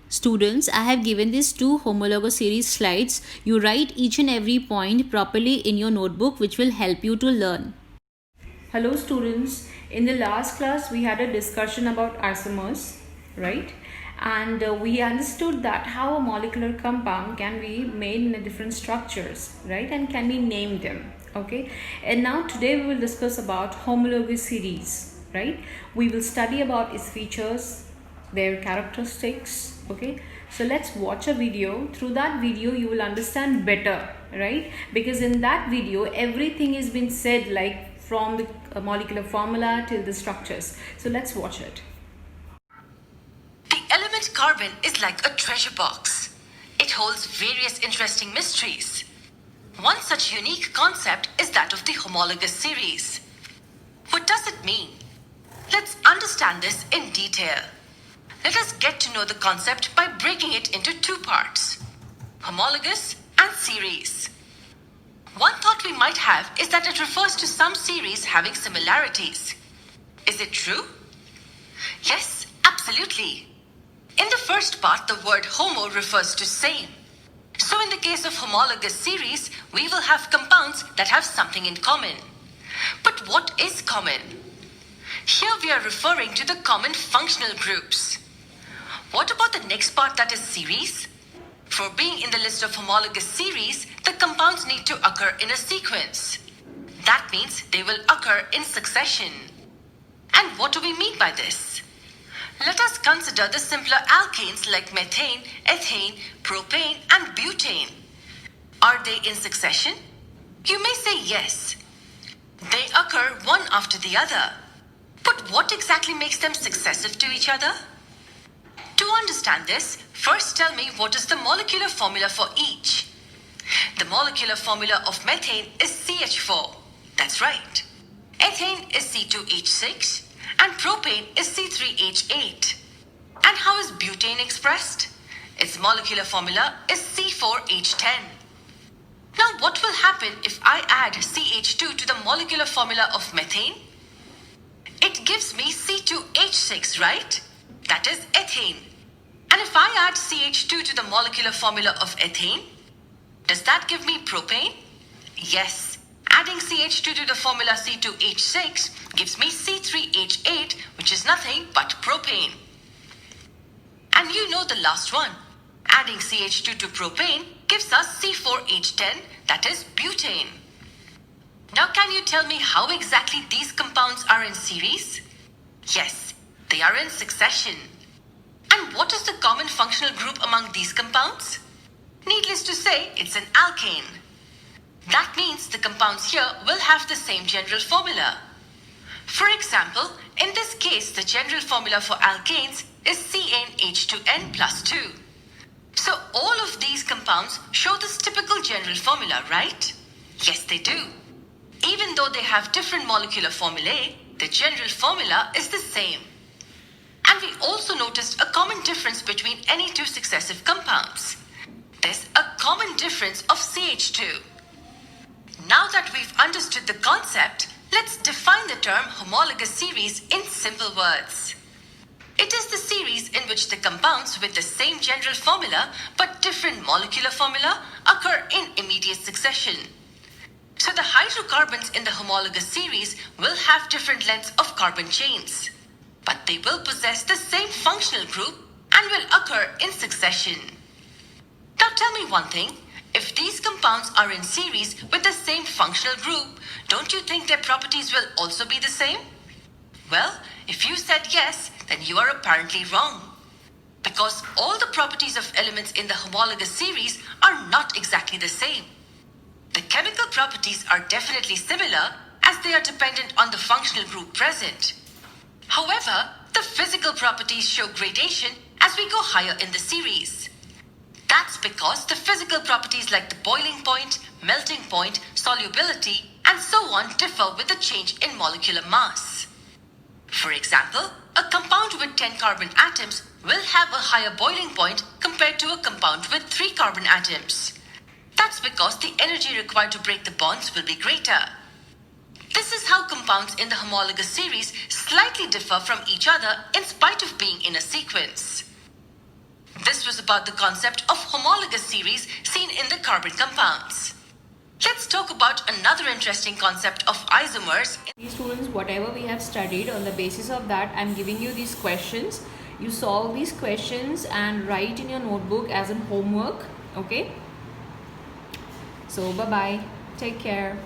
Students, I have given these two homologous series slides. You write each and every point properly in your notebook, which will help you to learn. Hello students, in the last class we had a discussion about isomers, right? And we understood that how a molecular compound can be made in different structures, right? And can be named them, okay? And now today we will discuss about homologous series, right? We will study about its features, their characteristics, okay? So let's watch a video. Through that video you will understand better, right? Because in that video everything has been said, like from the molecular formula till the structures. So let's watch it. The element carbon is like a treasure box. It holds various interesting mysteries. One such unique concept is that of the homologous series. What does it mean? Let's understand this in detail. Let us get to know the concept by breaking it into two parts: homologous and series. One thought we might have is that it refers to some series having similarities. Is it true? Yes, absolutely. In the first part, the word homo refers to same. So in the case of homologous series, we will have compounds that have something in common. But what is common? Here we are referring to the common functional groups. What about the next part, that is series? For being in the list of homologous series, the compounds need to occur in a sequence. That means they will occur in succession. And what do we mean by this? Let us consider the simpler alkanes like methane, ethane, propane, and butane. Are they in succession? You may say yes. They occur one after the other. But what exactly makes them successive to each other? To understand this, first tell me what is the molecular formula for each. The molecular formula of methane is CH4. That's right. Ethane is C2H6 and propane is C3H8. And how is butane expressed? Its molecular formula is C4H10. Now what will happen if I add CH2 to the molecular formula of methane? It gives me C2H6, right? That is ethane. And if I add CH2 to the molecular formula of ethane, does that give me propane? Yes. Adding CH2 to the formula C2H6 gives me C3H8, which is nothing but propane. And you know the last one. Adding CH2 to propane gives us C4H10, that is butane. Now can you tell me how exactly these compounds are in series? Yes, they are in succession. And what is the common functional group among these compounds? Needless to say, it's an alkane. That means the compounds here will have the same general formula. For example, in this case, the general formula for alkanes is CnH2n plus 2. So all of these compounds show this typical general formula, right? Yes, they do. Even though they have different molecular formulae, the general formula is the same. And we also noticed a common difference between any two successive compounds. There's a common difference of CH2. Now that we've understood the concept, let's define the term homologous series in simple words. It is the series in which the compounds with the same general formula but different molecular formula occur in immediate succession. So the hydrocarbons in the homologous series will have different lengths of carbon chains, but they will possess the same functional group and will occur in succession. Now tell me one thing. If these compounds are in series with the same functional group, don't you think their properties will also be the same? Well, if you said yes, then you are apparently wrong. Because all the properties of elements in the homologous series are not exactly the same. The chemical properties are definitely similar as they are dependent on the functional group present. However, the physical properties show gradation as we go higher in the series. That's because the physical properties like the boiling point, melting point, solubility, and so on differ with the change in molecular mass. For example, a compound with 10 carbon atoms will have a higher boiling point compared to a compound with 3 carbon atoms. That's because the energy required to break the bonds will be greater. This is how compounds in the homologous series slightly differ from each other in spite of being in a sequence. This was about the concept of homologous series seen in the carbon compounds. Let's talk about another interesting concept of isomers. These students, whatever we have studied, on the basis of that, I'm giving you these questions. You solve these questions and write in your notebook as a homework. Okay? So, bye-bye. Take care.